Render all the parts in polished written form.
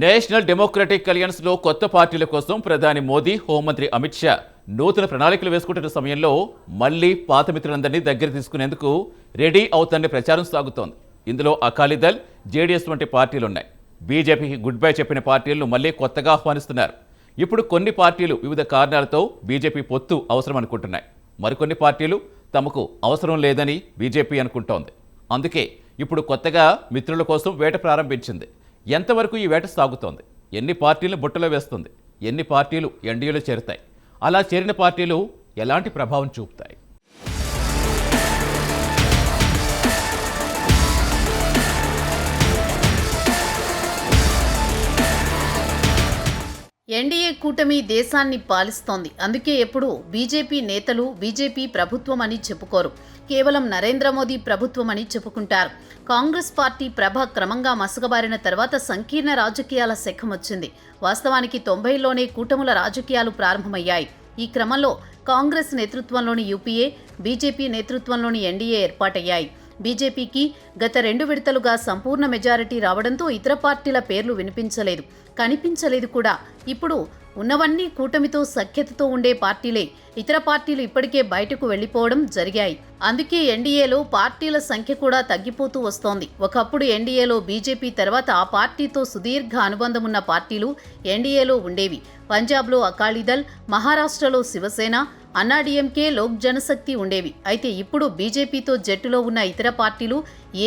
National democratic అలయన్స్లో కొత్త పార్టీల కోసం ప్రధాని మోదీ, హోంమంత్రి అమిత్ షా నూతన ప్రణాళికలు వేసుకుంటున్న సమయంలో మళ్లీ పాత మిత్రులందరినీ దగ్గర తీసుకునేందుకు రెడీ అవుతుందనే ప్రచారం సాగుతోంది. ఇందులో అకాలీదళ్, జేడీఎస్ వంటి పార్టీలున్నాయి. బీజేపీకి గుడ్ బై చెప్పిన పార్టీలను మళ్లీ కొత్తగా ఆహ్వానిస్తున్నారు. ఇప్పుడు కొన్ని పార్టీలు వివిధ కారణాలతో బీజేపీ పొత్తు అవసరం అనుకుంటున్నాయి. మరికొన్ని పార్టీలు తమకు అవసరం లేదని బీజేపీ అనుకుంటోంది. అందుకే ఇప్పుడు కొత్తగా మిత్రుల కోసం వేట ప్రారంభించింది. ఎంతవరకు ఈ వేట సాగుతోంది? ఎన్ని పార్టీలను బుట్టలో వేస్తుంది? ఎన్ని పార్టీలు ఎన్డీఏలో చేరుతాయి? అలా చేరిన పార్టీలు ఎలాంటి ప్రభావం చూపుతాయి? ఎన్డీఏ కూటమి దేశాన్ని పాలిస్తోంది. అందుకే ఎప్పుడు బీజేపీ నేతలు బీజేపీ ప్రభుత్వం అని చెప్పుకోరు. కేవలం నరేంద్ర మోదీ ప్రభుత్వం అని చెప్పుకుంటారు. కాంగ్రెస్ పార్టీ ప్రభ క్రమంగా మసకబారిన తర్వాత సంకీర్ణ రాజకీయాల శకం వచ్చింది. వాస్తవానికి 90లోనే కూటముల రాజకీయాలు ప్రారంభమయ్యాయి. ఈ క్రమంలో కాంగ్రెస్ నేతృత్వంలోని యూపీఏ, బీజేపీ నేతృత్వంలోని ఎన్డీఏ ఏర్పాటయ్యాయి. బీజేపీకి గత 2 విడతలుగా సంపూర్ణ మెజారిటీ రావడంతో ఇతర పార్టీల పేర్లు వినిపించలేదు, కనిపించలేదు కూడా. ఇప్పుడు ఉన్నవన్నీ కూటమితో సఖ్యతతో ఉండే పార్టీలే. ఇతర పార్టీలు ఇప్పటికే బయటకు వెళ్లిపోవడం జరిగాయి. అందుకే ఎన్డీఏలో పార్టీల సంఖ్య కూడా తగ్గిపోతూ వస్తోంది. ఒకప్పుడు ఎన్డీఏలో బీజేపీ తర్వాత ఆ పార్టీతో సుదీర్ఘ అనుబంధం ఉన్న పార్టీలు ఎన్డీఏలో ఉండేవి. పంజాబ్లో అకాలీదళ్, మహారాష్ట్రలో శివసేన, అన్నాడీఎంకే, లోక్ జనశక్తి ఉండేవి. అయితే ఇప్పుడు బీజేపీతో జట్టులో ఉన్న ఇతర పార్టీలు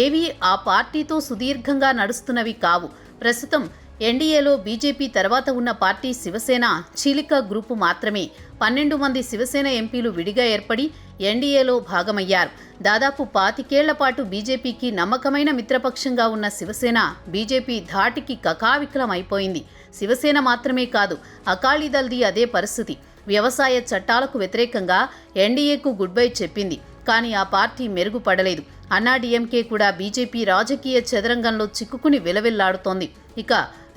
ఏవీ ఆ పార్టీతో సుదీర్ఘంగా నడుస్తున్నవి కావు. ప్రస్తుతం ఎన్డీఏలో బీజేపీ తర్వాత ఉన్న పార్టీ శివసేన చీలిక గ్రూపు మాత్రమే. 12 మంది శివసేన ఎంపీలు విడిగా ఏర్పడి ఎన్డీఏలో భాగమయ్యారు. దాదాపు 25 ఏళ్ల పాటు బీజేపీకి నమ్మకమైన మిత్రపక్షంగా ఉన్న శివసేన బీజేపీ ధాటికి కకావికలం అయిపోయింది. శివసేన మాత్రమే కాదు, అకాలీదళ్ది అదే పరిస్థితి. వ్యవసాయ చట్టాలకు వ్యతిరేకంగా ఎన్డీఏకు గుడ్ బై చెప్పింది. కానీ ఆ పార్టీ మెరుగుపడలేదు. అన్నాడీఎంకే కూడా బీజేపీ రాజకీయ చదరంగంలో చిక్కుకుని విలవిల్లాడుతోంది. ఇక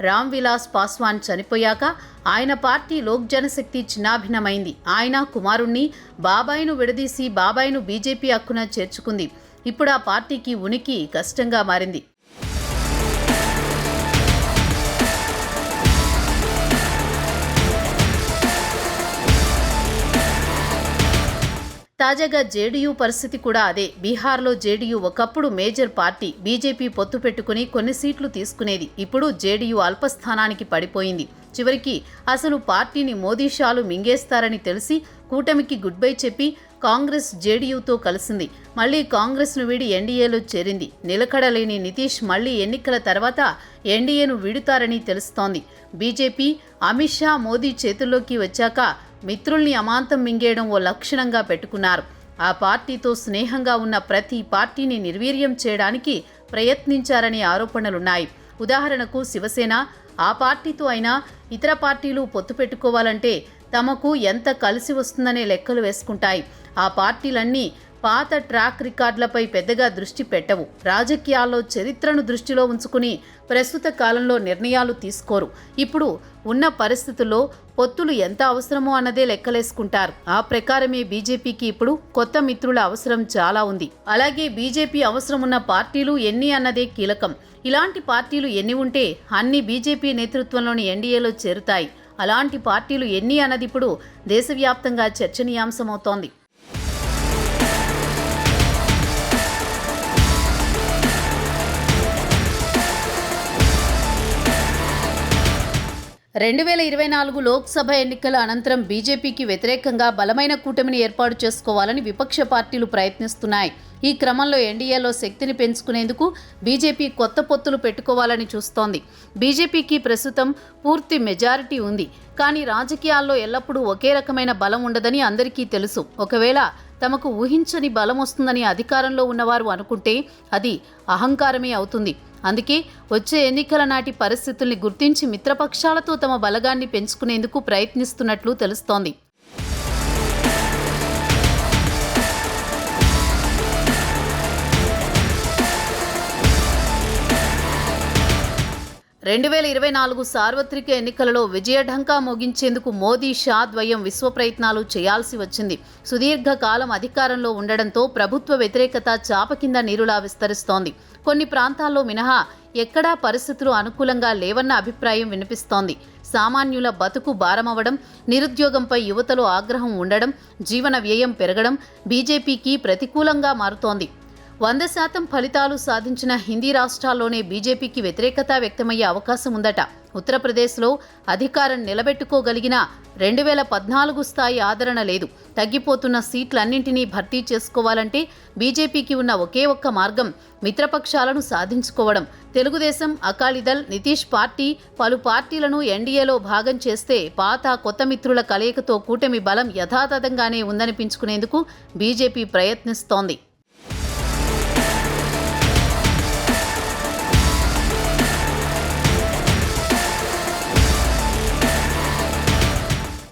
రామ్ విలాస్ పాస్వాన్ చనిపోయాక ఆయన పార్టీ లోక్ జనశక్తి చిన్నాభిన్నమైంది. ఆయన కుమారుణ్ణి బాబాయిను విడదీసి బాబాయిను బీజేపీ హక్కున చేర్చుకుంది. ఇప్పుడు ఆ పార్టీకి ఉనికి కష్టంగా మారింది. తాజాగా జేడీయూ పరిస్థితి కూడా అదే. బీహార్లో జేడీయూ ఒకప్పుడు మేజర్ పార్టీ. బీజేపీ పొత్తు పెట్టుకుని కొన్ని సీట్లు తీసుకునేది. ఇప్పుడు జేడీయూ అల్పస్థానానికి పడిపోయింది. చివరికి అసలు పార్టీని మోదీ షాలు మింగేస్తారని తెలిసి కూటమికి గుడ్ బై చెప్పి కాంగ్రెస్ జేడీయూతో కలిసింది. మళ్లీ కాంగ్రెస్ను వీడి ఎన్డీఏలో చేరింది. నిలకడలేని నితీష్ మళ్లీ ఎన్నికల తర్వాత ఎన్డీఏను వీడుతారని తెలుస్తోంది. బీజేపీ అమిత్ షా, మోదీ చేతుల్లోకి వచ్చాక మిత్రుల్ని అమాంతం మింగేయడం ఓ లక్షణంగా పెట్టుకున్నారు. ఆ పార్టీతో స్నేహంగా ఉన్న ప్రతి పార్టీని నిర్వీర్యం చేయడానికి ప్రయత్నించారనే ఆరోపణలున్నాయి. ఉదాహరణకు శివసేన ఆ పార్టీతో అయినా ఇతర పార్టీలు పొత్తు పెట్టుకోవాలంటే తమకు ఎంత కలిసి వస్తుందనే లెక్కలు వేసుకుంటాయి. ఆ పార్టీలన్నీ పాత ట్రాక్ రికార్డులపై పెద్దగా దృష్టి పెట్టవు. రాజకీయాల్లో చరిత్రను దృష్టిలో ఉంచుకుని ప్రస్తుత కాలంలో నిర్ణయాలు తీసుకోరు. ఇప్పుడు ఉన్న పరిస్థితుల్లో పొత్తులు ఎంత అవసరమో అన్నదే లెక్కలేసుకుంటారు. ఆ ప్రకారమే బీజేపీకి ఇప్పుడు కొత్త మిత్రుల అవసరం చాలా ఉంది. అలాగే బీజేపీ అవసరం ఉన్న పార్టీలు ఎన్ని అన్నదే కీలకం. ఇలాంటి పార్టీలు ఎన్ని ఉంటే అన్ని బీజేపీ నేతృత్వంలోని ఎన్డీఏలో చేరుతాయి. అలాంటి పార్టీలు ఎన్ని అన్నది ఇప్పుడు దేశవ్యాప్తంగా చర్చనీయాంశమవుతోంది. రెండు 2024 లోక్సభ ఎన్నికల అనంతరం బీజేపీకి వ్యతిరేకంగా బలమైన కూటమిని ఏర్పాటు చేసుకోవాలని విపక్ష పార్టీలు ప్రయత్నిస్తున్నాయి. ఈ క్రమంలో ఎన్డీఏలో శక్తిని పెంచుకునేందుకు బీజేపీ కొత్త పొత్తులు పెట్టుకోవాలని చూస్తోంది. బీజేపీకి ప్రస్తుతం పూర్తి మెజారిటీ ఉంది. కానీ రాజకీయాల్లో ఎల్లప్పుడూ ఒకే రకమైన బలం ఉండదని అందరికీ తెలుసు. ఒకవేళ తమకు ఊహించని బలం వస్తుందని అధికారంలో ఉన్నవారు అనుకుంటే అది అహంకారమే అవుతుంది. అందుకే వచ్చే ఎన్నికల నాటి పరిస్థితుల్ని గుర్తించి మిత్రపక్షాలతో తమ బలగాన్ని పెంచుకునేందుకు ప్రయత్నిస్తున్నట్లు తెలుస్తోంది. రెండు 2024 సార్వత్రిక ఎన్నికలలో విజయఢంకా మోగించేందుకు మోదీ, షా ద్వయం విశ్వ ప్రయత్నాలు చేయాల్సి వచ్చింది. సుదీర్ఘకాలం అధికారంలో ఉండడంతో ప్రభుత్వ వ్యతిరేకత చాప కింద నీరులా విస్తరిస్తోంది. కొన్ని ప్రాంతాల్లో మినహా ఎక్కడా పరిస్థితులు అనుకూలంగా లేవన్న అభిప్రాయం వినిపిస్తోంది. సామాన్యుల బతుకు భారమవడం, నిరుద్యోగంపై యువతలో ఆగ్రహం ఉండడం, జీవన వ్యయం పెరగడం బీజేపీకి ప్రతికూలంగా మారుతోంది. 100% ఫలితాలు సాధించిన హిందీ రాష్ట్రాల్లోనే బీజేపీకి వ్యతిరేకత వ్యక్తమయ్యే అవకాశం ఉందట. ఉత్తరప్రదేశ్లో అధికారం నిలబెట్టుకోగలిగిన 2014 స్థాయి ఆదరణ లేదు. తగ్గిపోతున్న సీట్లన్నింటినీ భర్తీ చేసుకోవాలంటే బీజేపీకి ఉన్న ఒకే ఒక్క మార్గం మిత్రపక్షాలను సాధించుకోవడం. తెలుగుదేశం, అకాలీదళ్, నితీష్ పార్టీ పలు పార్టీలను ఎన్డీఏలో భాగం చేస్తే పాత కొత్త మిత్రుల కలయికతో కూటమి బలం యథాతథంగానే ఉందనిపించుకునేందుకు బీజేపీ ప్రయత్నిస్తోంది.